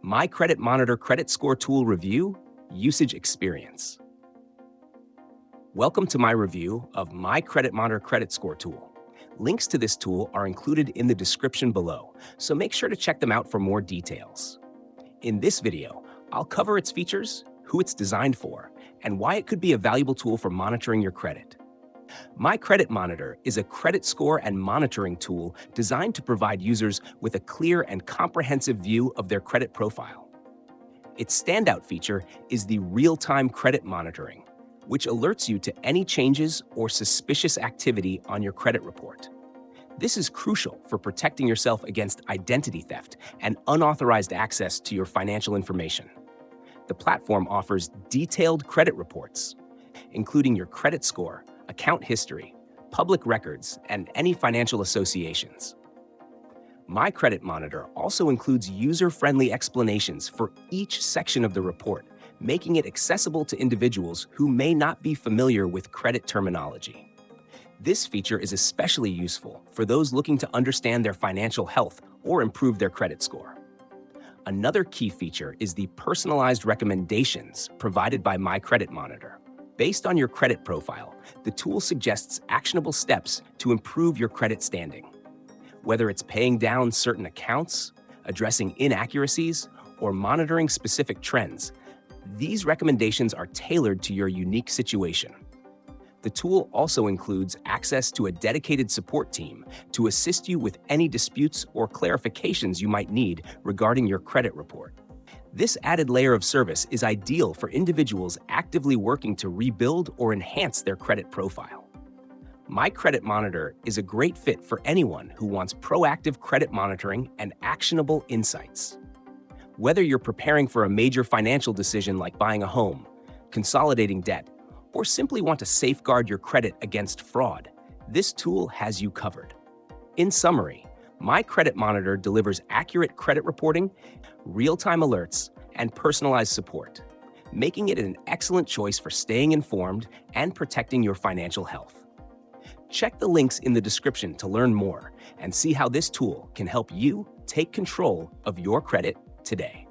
MyCreditMonitor Credit Score Tool Review, Usage Experience. Welcome to my review of MyCreditMonitor Credit Score Tool. Links to this tool are included in the description below, so make sure to check them out for more details. In this video, I'll cover its features, who it's designed for, and why it could be a valuable tool for monitoring your credit. MyCreditMonitor is a credit score and monitoring tool designed to provide users with a clear and comprehensive view of their credit profile. Its standout feature is the real-time credit monitoring, which alerts you to any changes or suspicious activity on your credit report. This is crucial for protecting yourself against identity theft and unauthorized access to your financial information. The platform offers detailed credit reports, including your credit score, account history, public records, and any financial associations. MyCreditMonitor also includes user-friendly explanations for each section of the report, making it accessible to individuals who may not be familiar with credit terminology. This feature is especially useful for those looking to understand their financial health or improve their credit score. Another key feature is the personalized recommendations provided by MyCreditMonitor. Based on your credit profile, the tool suggests actionable steps to improve your credit standing. Whether it's paying down certain accounts, addressing inaccuracies, or monitoring specific trends, these recommendations are tailored to your unique situation. The tool also includes access to a dedicated support team to assist you with any disputes or clarifications you might need regarding your credit report. This added layer of service is ideal for individuals actively working to rebuild or enhance their credit profile. MyCreditMonitor is a great fit for anyone who wants proactive credit monitoring and actionable insights. Whether you're preparing for a major financial decision like buying a home, consolidating debt, or simply want to safeguard your credit against fraud, this tool has you covered. In summary, MyCreditMonitor delivers accurate credit reporting, real-time alerts, and personalized support, making it an excellent choice for staying informed and protecting your financial health. Check the links in the description to learn more and see how this tool can help you take control of your credit today.